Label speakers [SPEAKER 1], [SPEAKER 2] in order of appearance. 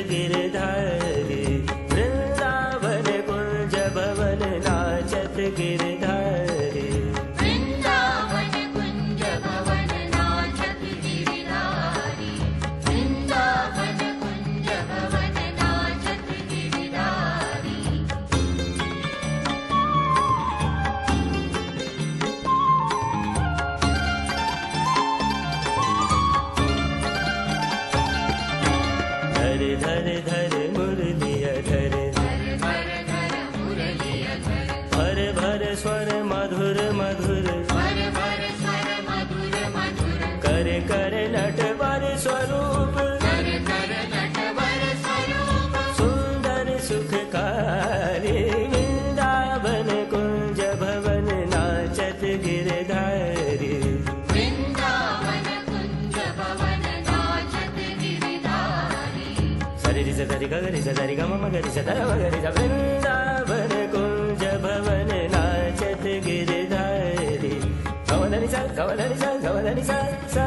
[SPEAKER 1] गिरधारी। वृंदावन कुंज भवन नाचत गिरधारी।
[SPEAKER 2] वृंदावन कुंज भवन नाचत गिरधारी। वृंदावन कुंज भवन नाचत गिरधारी।
[SPEAKER 1] धर धर धर मुरलिया धर।
[SPEAKER 2] धर धर धर मुरलिया धर।
[SPEAKER 1] भर भर स्वर मधुर मधुर।
[SPEAKER 2] भर भर स्वर मधुर मधुर।
[SPEAKER 1] कर कर नटवर स्वरूप।
[SPEAKER 2] कर कर नटवर स्वरूप।
[SPEAKER 1] सुंदर सुखकारी। वृंदावन कुंज भवन नाचत गिरधारी।
[SPEAKER 2] वृंदावन कुंज भवन नाचत गिरधारी।
[SPEAKER 1] सरि रि सरि ग रि सरि ग म ग रि स ध म ग रि स। वृंदावन कुंज भवन नाचत गिरधारी। गवधनि सा गवधनि सा गवधनि सा सा।